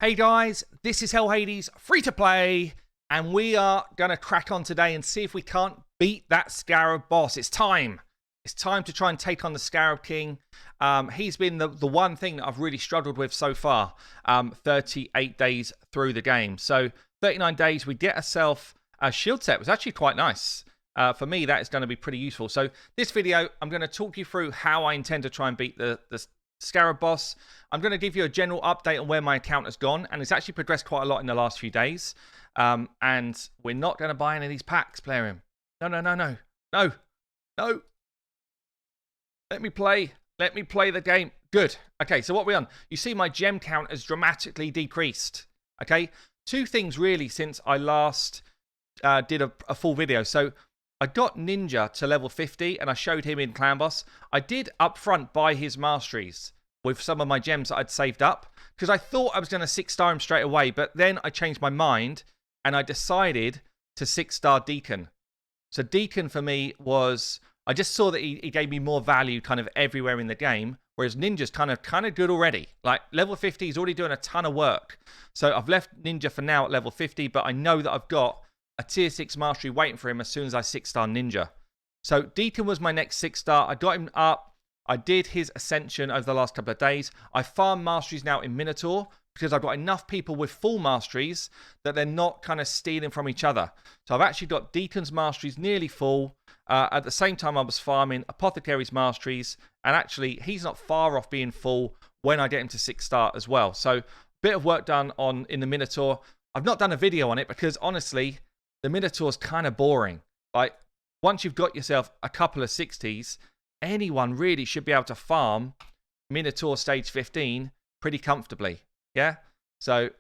Hey guys, this is Hell Hades, free to play, and we are going to crack on today and see if we can't beat that Scarab Boss. It's time. It's time to try and take on the Scarab King. He's been the one thing that I've really struggled with so far, 38 days through the game. So 39 days, we get ourselves a shield set. It was actually quite nice. For me, that is going to be pretty useful. So this video, I'm going to talk you through how I intend to try and beat the Scarab Boss. I'm going to give you a general update on where my account has gone, and it's actually progressed quite a lot in the last few days. And we're not going to buy any of these packs, player him. No. Let me play the game. Good. Okay, so what we're on. You see my gem count has dramatically decreased. Okay, two things really since I last did a full video. So I got Ninja to level 50 and I showed him in Clan Boss. I did up front buy his masteries with some of my gems that I'd saved up because I thought I was going to 6-star him straight away, but then I changed my mind and I decided to 6-star Deacon. So Deacon for me was, I just saw that he gave me more value kind of everywhere in the game, whereas Ninja's kind of good already. Like level 50 is already doing a ton of work. So I've left Ninja for now at level 50, but I know that I've got a tier 6 mastery waiting for him as soon as I 6-star Ninja. So Deacon was my next 6-star. I got him up. I did his ascension over the last couple of days. I farm masteries now in Minotaur because I've got enough people with full masteries that they're not kind of stealing from each other. So I've actually got Deacon's masteries nearly full. At the same time, I was farming Apothecary's masteries, and actually he's not far off being full when I get him to 6-star as well. So a bit of work done in the Minotaur. I've not done a video on it because honestly, the Minotaur's kind of boring. Like, once you've got yourself a couple of 60s, anyone really should be able to farm Minotaur stage 15 pretty comfortably. Yeah? So,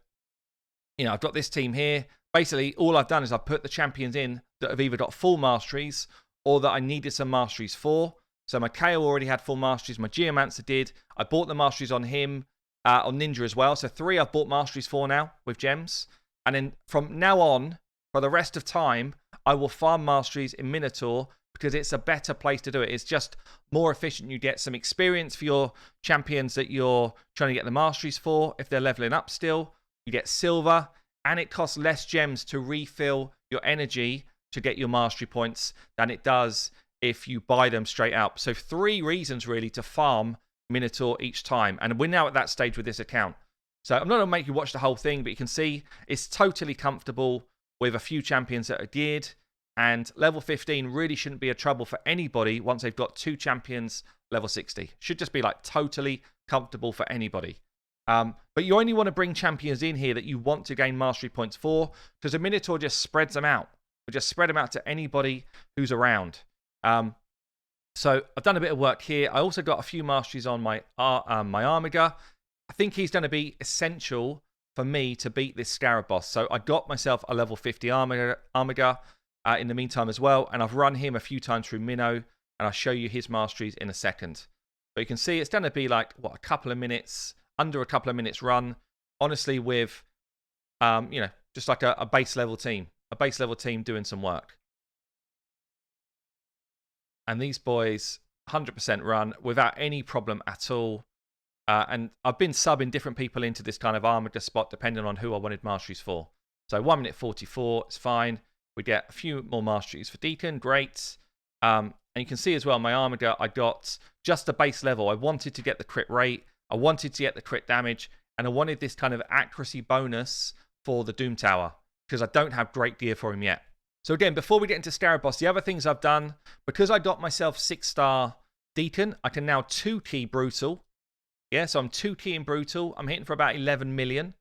you know, I've got this team here. Basically, all I've done is I've put the champions in that have either got full masteries or that I needed some masteries for. So my KO already had full masteries. My Geomancer did. I bought the masteries on him, on Ninja as well. So 3 I've bought masteries for now with gems. And then from now on, for the rest of time, I will farm masteries in Minotaur because it's a better place to do it. It's just more efficient. You get some experience for your champions that you're trying to get the masteries for. If they're leveling up still, you get silver, and it costs less gems to refill your energy to get your mastery points than it does if you buy them straight out. So 3 reasons really to farm Minotaur each time. And we're now at that stage with this account. So I'm not going to make you watch the whole thing, but you can see it's totally comfortable with a few champions that are geared, and level 15 really shouldn't be a trouble for anybody once they've got 2 champions level 60. Should just be like totally comfortable for anybody. But you only want to bring champions in here that you want to gain mastery points for, because the Minotaur just spreads them out. We'll just spread them out to anybody who's around. So I've done a bit of work here. I also got a few masteries on my Armiger. I think he's going to be essential for me to beat this Scarab Boss. So I got myself a level 50 Armiger in the meantime as well, and I've run him a few times through Minnow, and I'll show you his masteries in a second. But you can see it's going to be like, what, a couple of minutes, under a couple of minutes run, honestly, with, you know, just like a base level team doing some work. And these boys, 100% run without any problem at all. And I've been subbing different people into this kind of Armiger spot depending on who I wanted masteries for. So 1 minute 44, it's fine. We get a few more masteries for Deacon, great. And you can see as well, my Armiger, I got just the base level. I wanted to get the crit rate, I wanted to get the crit damage, and I wanted this kind of accuracy bonus for the Doom Tower, because I don't have great gear for him yet. So again, before we get into Scarab Boss, the other things I've done, because I got myself 6-star Deacon, I can now 2-key Brutal. Yeah, so I'm 2-keying Brutal. I'm hitting for about 11 million,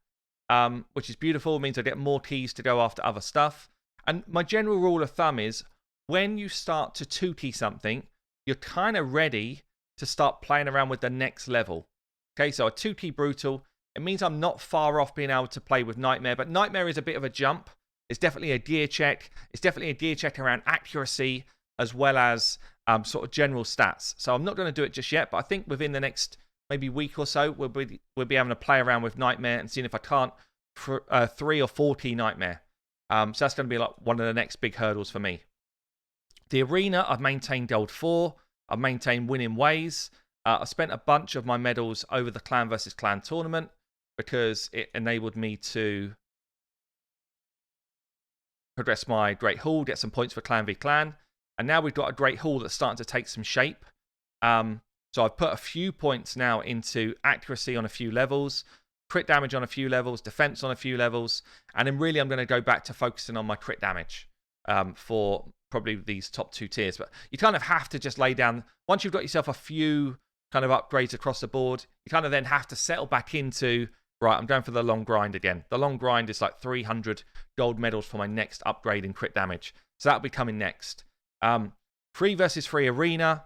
which is beautiful. It means I get more keys to go after other stuff. And my general rule of thumb is when you start to 2-key something, you're kind of ready to start playing around with the next level. Okay, so a 2-key Brutal, it means I'm not far off being able to play with Nightmare, but Nightmare is a bit of a jump. It's definitely a gear check. It's definitely a gear check around accuracy as well as sort of general stats. So I'm not going to do it just yet, but I think within the next maybe week or so, we'll be having to play around with Nightmare and seeing if I can't 3 or 4-key Nightmare. So that's going to be like one of the next big hurdles for me. The arena, I've maintained Gold 4. I've maintained winning ways. I spent a bunch of my medals over the Clan versus Clan tournament. because it enabled me to progress my Great Hall, get some points for Clan v Clan. And now we've got a Great Hall that's starting to take some shape. So I've put a few points now into accuracy on a few levels, crit damage on a few levels, defense on a few levels. And then really I'm going to go back to focusing on my crit damage for probably these top 2 tiers. But you kind of have to just lay down, once you've got yourself a few kind of upgrades across the board, you kind of then have to settle back into, right, I'm going for the long grind again. The long grind is like 300 gold medals for my next upgrade in crit damage. So that'll be coming next. 3 versus 3 arena.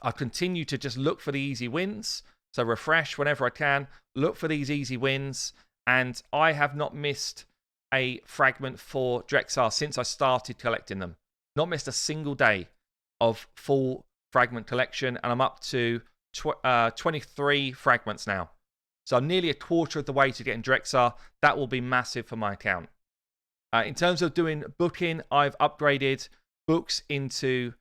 I continue to just look for the easy wins. So refresh whenever I can. Look for these easy wins. And I have not missed a fragment for Drexar since I started collecting them. Not missed a single day of full fragment collection. And I'm up to 23 fragments now. So I'm nearly a quarter of the way to getting Drexar. That will be massive for my account. In terms of doing booking, I've upgraded books into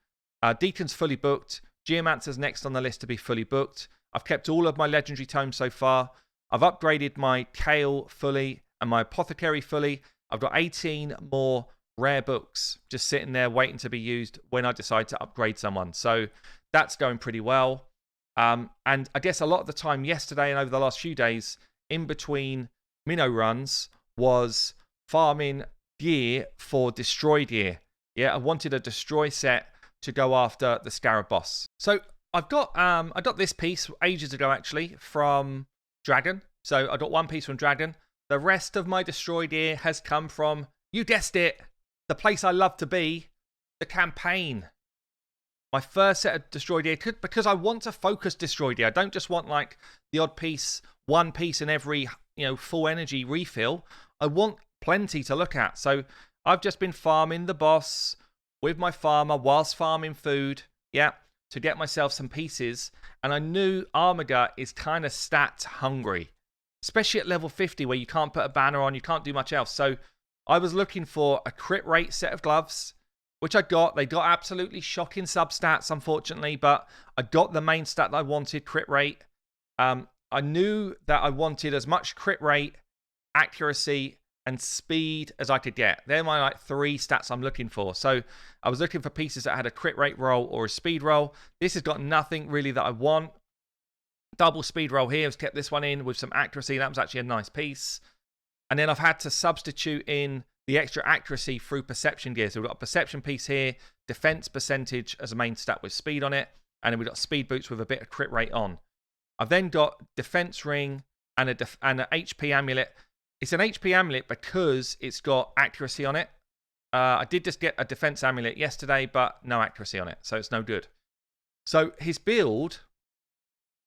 Deacon's fully booked. Geomancer's next on the list to be fully booked. I've kept all of my legendary tomes so far. I've upgraded my Kale fully and my Apothecary fully. I've got 18 more rare books just sitting there waiting to be used when I decide to upgrade someone. So that's going pretty well. And I guess a lot of the time yesterday and over the last few days in between minnow runs was farming gear for destroy gear. Yeah, I wanted a destroy set to go after the Scarab Boss. So I got this piece ages ago actually from Dragon. So I got one piece from Dragon. The rest of my destroy gear has come from, you guessed it, the place I love to be, the campaign. My first set of destroyed gear, because I want to focus destroyed gear. I don't just want like the odd piece, one piece in every full energy refill. I want plenty to look at. So I've just been farming the boss with my farmer whilst farming food, to get myself some pieces. And I knew Armiger is kind of stat hungry, especially at level 50 where you can't put a banner on, you can't do much else. So I was looking for a crit rate set of gloves, which I got. They got absolutely shocking substats, unfortunately, but I got the main stat that I wanted, crit rate. I knew that I wanted as much crit rate, accuracy, and speed as I could get. They're my 3 stats I'm looking for. So I was looking for pieces that had a crit rate roll or a speed roll. This has got nothing really that I want. Double speed roll here. I've kept this one in with some accuracy. That was actually a nice piece. And then I've had to substitute in the extra accuracy through perception gear. So we've got a perception piece here, defense percentage as a main stat with speed on it, and then we've got speed boots with a bit of crit rate on. I've then got defense ring and an HP amulet. It's an HP amulet because it's got accuracy on it. I did just get a defense amulet yesterday, but no accuracy on it, so it's no good. So his build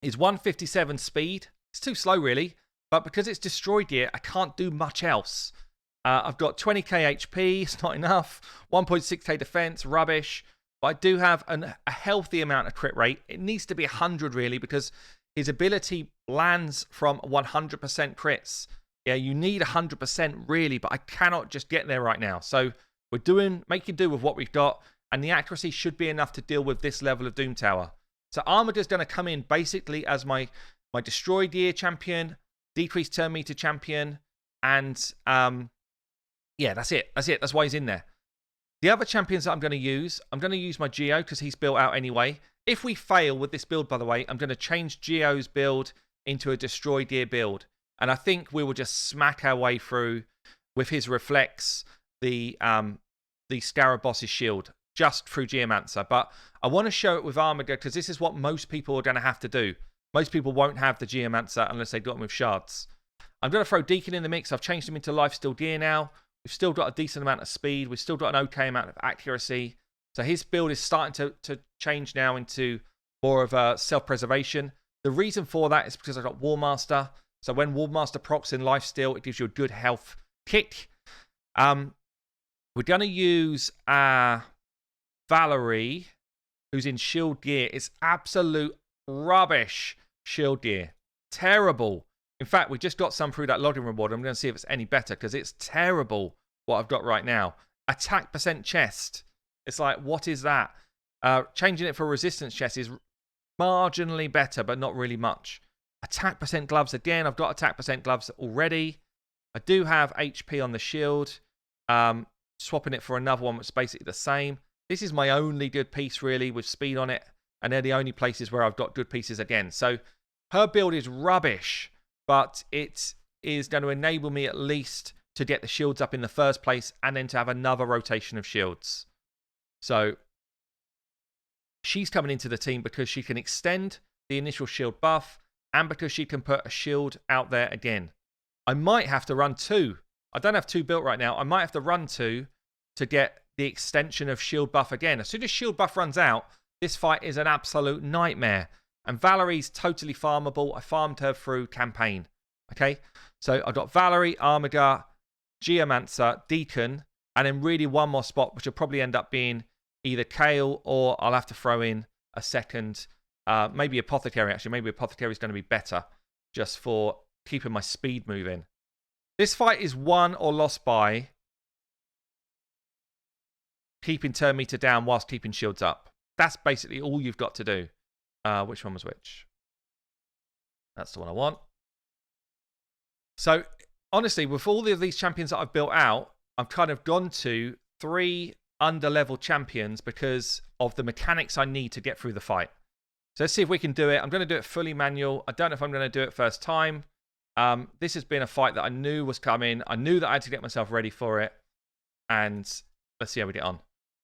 is 157 speed. It's too slow, really, but because it's destroyed gear, I can't do much else. I've got 20k HP, it's not enough. 1.6k defense, rubbish. But I do have a healthy amount of crit rate. It needs to be 100, really, because his ability lands from 100% crits. Yeah, you need 100% really, but I cannot just get there right now. So we're making do with what we've got, and the accuracy should be enough to deal with this level of Doom Tower. So Armiger's going to come in basically as my destroyed gear champion, decreased turn meter champion, and that's it. That's why he's in there. The other champions that I'm going to use my Geo because he's built out anyway. If we fail with this build, by the way, I'm going to change Geo's build into a destroyed gear build. And I think we will just smack our way through with his reflex, the Scarab Boss's shield, just through Geomancer. But I want to show it with Armiger because this is what most people are going to have to do. Most people won't have the Geomancer unless they've got him with shards. I'm going to throw Deacon in the mix. I've changed him into lifesteal gear now. We've still got a decent amount of speed. We've still got an okay amount of accuracy. So his build is starting to change now into more of a self-preservation. The reason for that is because I've got Warmaster. So when Warmaster procs in lifesteal, it gives you a good health kick. We're going to use Valerie, who's in shield gear. It's absolute rubbish shield gear. Terrible. In fact, we just got some through that login reward. I'm going to see if it's any better because it's terrible what I've got right now. Attack percent chest. It's like, what is that? Changing it for resistance chest is marginally better, but not really much. Attack percent gloves again. I've got attack percent gloves already. I do have HP on the shield. Swapping it for another one, which is basically the same. This is my only good piece, really, with speed on it. And they're the only places where I've got good pieces again. So her build is rubbish, but it is going to enable me at least to get the shields up in the first place and then to have another rotation of shields. So she's coming into the team because she can extend the initial shield buff and because she can put a shield out there again. I might have to run 2. I don't have 2 built right now. I might have to run 2 to get the extension of shield buff again. As soon as shield buff runs out, this fight is an absolute nightmare. And Valerie's totally farmable. I farmed her through campaign. Okay? So I've got Valerie, Armiger, Geomancer, Deacon, and then really one more spot, which will probably end up being either Kale or I'll have to throw in a second, maybe Apothecary, actually. Maybe Apothecary is going to be better just for keeping my speed moving. This fight is won or lost by keeping turn meter down whilst keeping shields up. That's basically all you've got to do. Which one was which? That's the one I want. So, honestly, with all of these champions that I've built out, I've kind of gone to 3 under-level champions because of the mechanics I need to get through the fight. So let's see if we can do it. I'm going to do it fully manual. I don't know if I'm going to do it first time. This has been a fight that I knew was coming. I knew that I had to get myself ready for it. And let's see how we get on.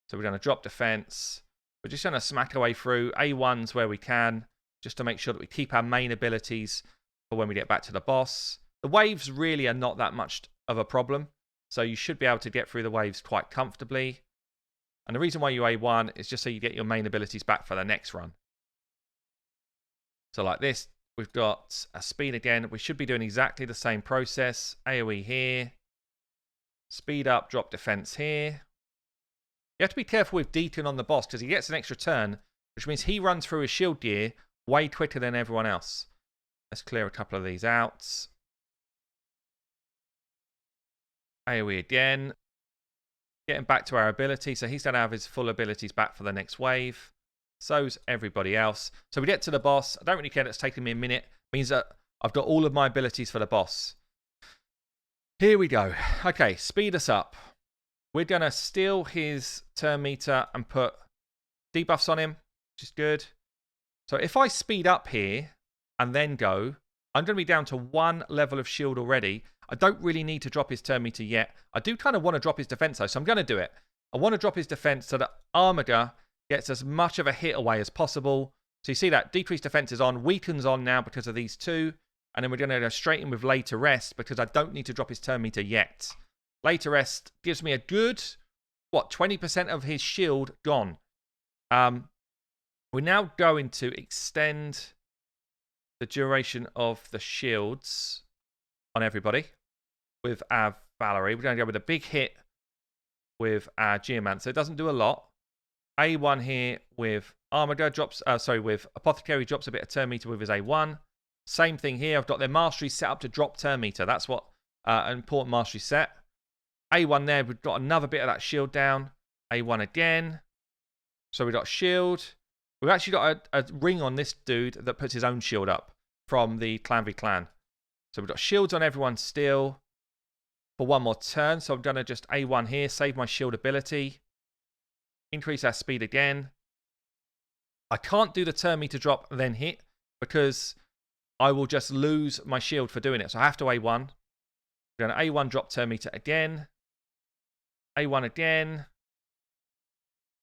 So we're going to drop defense. We're just going to smack away through A1s where we can, just to make sure that we keep our main abilities for when we get back to the boss. The waves really are not that much of a problem. So you should be able to get through the waves quite comfortably. And the reason why you A1 is just so you get your main abilities back for the next run. So like this, we've got a speed again. We should be doing exactly the same process. AoE here. Speed up, drop defense here. You have to be careful with Deacon on the boss because he gets an extra turn, which means he runs through his shield gear way quicker than everyone else. Let's clear a couple of these out. AoE again. Getting back to our ability. So he's going to have his full abilities back for the next wave. So's everybody else. So we get to the boss. I don't really care that it's taking me a minute. It means that I've got all of my abilities for the boss. Here we go. Okay, speed us up. We're going to steal his turn meter and put debuffs on him, which is good. So if I speed up here and then go, I'm going to be down to 1 level of shield already. I don't really need to drop his turn meter yet. I do kind of want to drop his defense though, so I'm going to do it. I want to drop his defense so that Armiger gets as much of a hit away as possible. So you see that decreased defense is on, weakens on now because of these 2. And then we're going to go straight in with later rest because I don't need to drop his turn meter yet. Later rest gives me a good, 20% of his shield gone. We're now going to extend the duration of the shields on everybody with our Valerie. We're going to go with a big hit with our Geomancer. It doesn't do a lot. A1 here with Armiger drops, with Apothecary drops a bit of turn meter with his A1. Same thing here. I've got their mastery set up to drop turn meter. That's what an important mastery set. A1 there. We've got another bit of that shield down. A1 again. So we've got shield. We've actually got a ring on this dude that puts his own shield up from the Clan v Clan. So we've got shields on everyone still for 1 more turn. So I'm going to just A1 here, save my shield ability. Increase our speed again. I can't do the turn meter drop and then hit because I will just lose my shield for doing it. So I have to A1. We're going to A1 drop turn meter again. A1 again.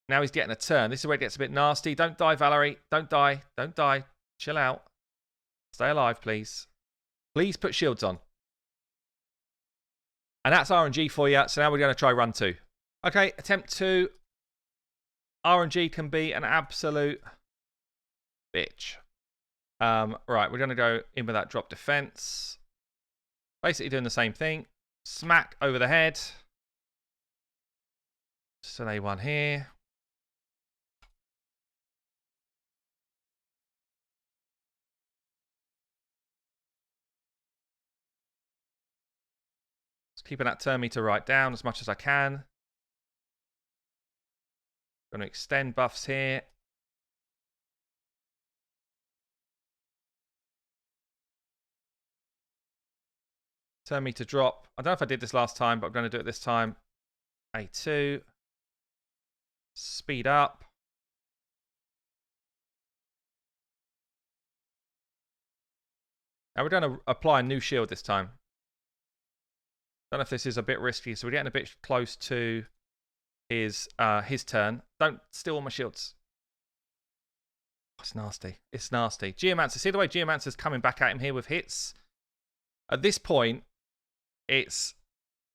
Now he's getting a turn. This is where it gets a bit nasty. Don't die, Valerie. Don't die. Don't die. Chill out. Stay alive, please. Please put shields on. And that's RNG for you. So now we're going to try run 2. Okay, attempt 2. RNG can be an absolute bitch. Right, we're going to go in with that drop defense. Basically doing the same thing. Smack over the head. Just an A1 here. Just keeping that turn meter right down as much as I can. Going to extend buffs here. Turn me to drop. I don't know if I did this last time, but I'm going to do it this time. A2. Speed up. Now we're going to apply a new shield this time. Don't know if this is a bit risky, so we're getting a bit close to his turn. Don't steal all my shields. It's nasty. It's nasty. Geomancer. See the way Geomancer's coming back at him here with hits? At this point, it's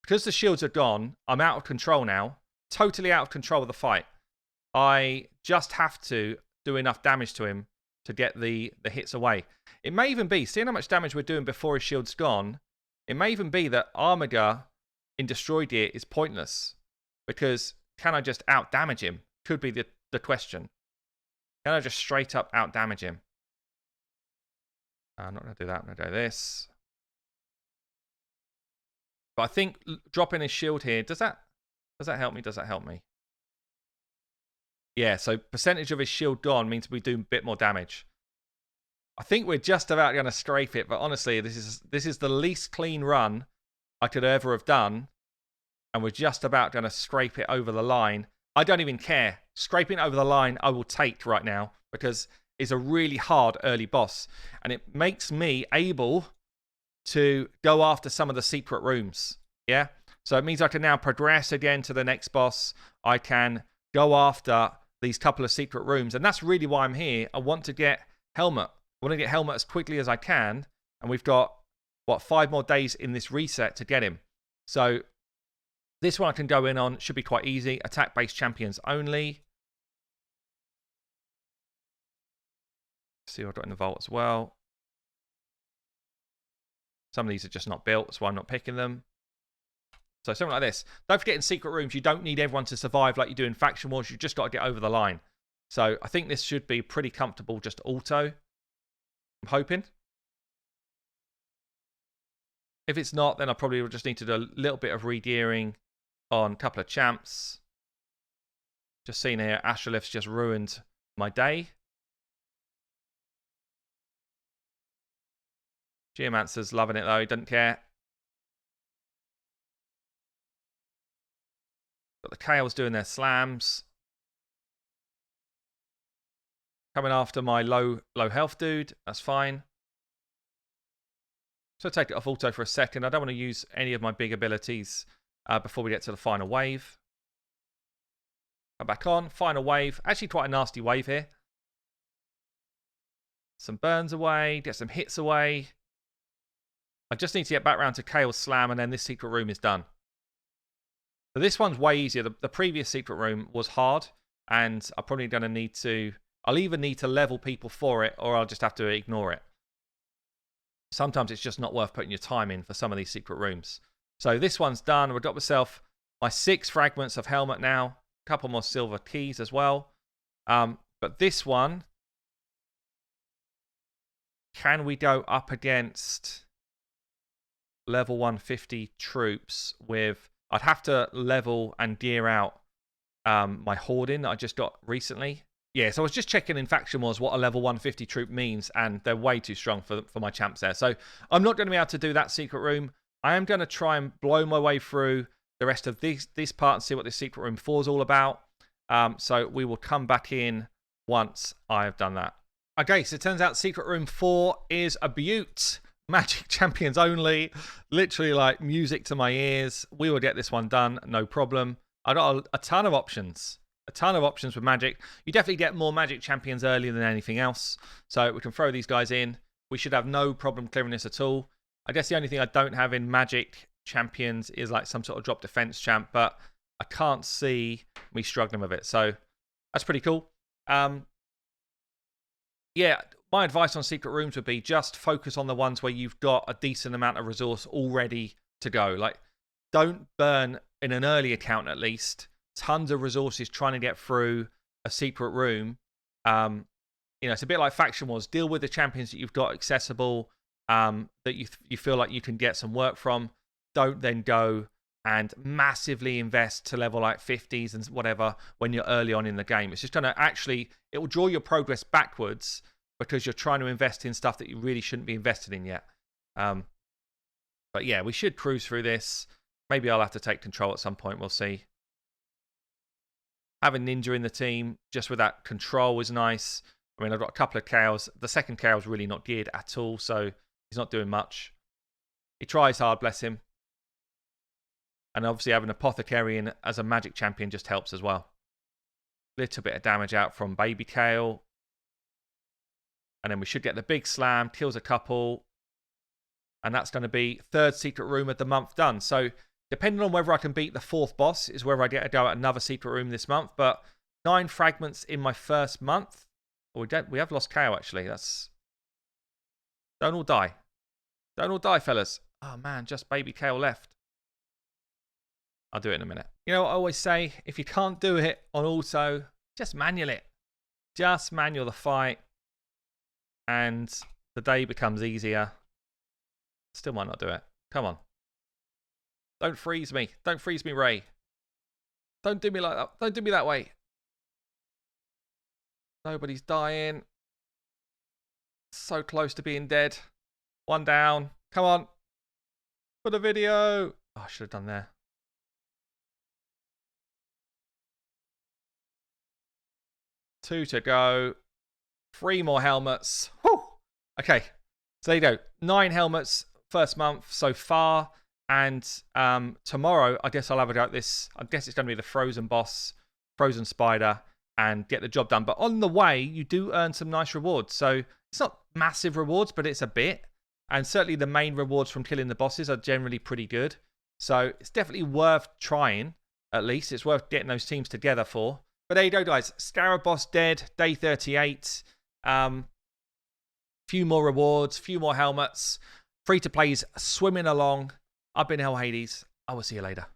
because the shields are gone, I'm out of control now. Totally out of control of the fight. I just have to do enough damage to him to get the hits away. It may even be, seeing how much damage we're doing before his shield's gone, it may even be that Armiger in Destroy Gear is pointless. Because can I just out-damage him? Could be the question. Can I just straight up out-damage him? I'm not going to do that. I'm going to do this. But I think dropping his shield here, does that help me? Does that help me? Yeah, so percentage of his shield gone means we do a bit more damage. I think we're just about going to scrape it, but honestly, this is the least clean run I could ever have done, and we're just about going to scrape it over the line. I don't even care. Scraping it over the line, I will take right now, because it's a really hard early boss, and it makes me able to go after some of the secret rooms. Yeah? So it means I can now progress again to the next boss. I can go after these couple of secret rooms, and that's really why I'm here. I want to get Helmet. I want to get Helmet as quickly as I can, and we've got, what, 5 more days in this reset to get him. So this one I can go in on. Should be quite easy. Attack-based champions only. See what I've got in the vault as well. Some of these are just not built, that's why I'm not picking them. So something like this. Don't forget, in secret rooms, you don't need everyone to survive like you do in faction wars. You've just got to get over the line. So I think this should be pretty comfortable, just auto. I'm hoping. If it's not, then I probably will just need to do a little bit of re-gearing on a couple of champs. Just seeing here, Astrolith's just ruined my day. Geomancer's loving it though, he doesn't care. Got the Chaos doing their slams. Coming after my low health dude, that's fine. So take it off auto for a second. I don't want to use any of my big abilities before we get to the final wave. Come back on, final wave. Actually quite a nasty wave here. Some burns away, get some hits away. I just need to get back around to Chaos Slam, and then this secret room is done. So this one's way easier. The previous secret room was hard, and I'm probably going to need to... I'll either need to level people for it, or I'll just have to ignore it. Sometimes it's just not worth putting your time in for some of these secret rooms. So this one's done. I've got myself my 6 fragments of helmet now. A couple more silver keys as well. But this one... Can we go up against level 150 troops with... I'd have to level and gear out my hoarding that I just got recently. Yeah, so I was just checking in Faction Wars what a level 150 troop means, and they're way too strong for my champs there. So I'm not going to be able to do that secret room. I am going to try and blow my way through the rest of this part and see what this secret room 4 is all about. So we will come back in once I have done that. Okay, so it turns out secret room 4 is a beaut. Magic champions only. Literally like music to my ears. We will get this one done, no problem. I got a ton of options. A ton of options with magic. You definitely get more magic champions earlier than anything else. So we can throw these guys in. We should have no problem clearing this at all. I guess the only thing I don't have in magic champions is like some sort of drop defense champ, but I can't see me struggling with it. So that's pretty cool. Yeah, my advice on secret rooms would be just focus on the ones where you've got a decent amount of resource already to go. Like, don't burn, in an early account at least, tons of resources trying to get through a secret room. You know, it's a bit like Faction Wars. Deal with the champions that you've got accessible, that you feel like you can get some work from. Don't then go and massively invest to level like 50s and whatever when you're early on in the game. It's just going to actually, it will draw your progress backwards because you're trying to invest in stuff that you really shouldn't be invested in yet. But yeah, we should cruise through this. Maybe I'll have to take control at some point. We'll see. Having Ninja in the team, just with that control, is nice. I mean, I've got a couple of cows. The second cow's really not geared at all, so he's not doing much. He tries hard, bless him. And obviously having Apothecary in as a magic champion just helps as well. Little bit of damage out from Baby Kale. And then we should get the big slam, kills a couple. And that's going to be third secret room of the month done. So depending on whether I can beat the fourth boss is whether I get to go at another secret room this month. But 9 fragments in my first month. Oh, we have lost KO actually. That's... Don't all die. Don't all die, fellas. Oh man, just Baby Kale left. I'll do it in a minute. You know what I always say? If you can't do it on auto, just manual it. Just manual the fight. And the day becomes easier. Still might not do it. Come on. Don't freeze me. Don't freeze me, Ray. Don't do me like that. Don't do me that way. Nobody's dying. So close to being dead. One down. Come on. For the video. Oh, I should have done there. Two to go. 3 more helmets. Whew. Okay. So there you go. 9 helmets first month so far. And tomorrow, I guess I'll have a go at this. I guess it's going to be the Frozen Boss, Frozen Spider, and get the job done. But on the way, you do earn some nice rewards. So it's not massive rewards, but it's a bit. And certainly the main rewards from killing the bosses are generally pretty good. So it's definitely worth trying, at least. It's worth getting those teams together for. But there you go, guys. Scarab Boss dead, day 38. Few more rewards, few more helmets. Free to plays swimming along. I've been Hell Hades. I will see you later.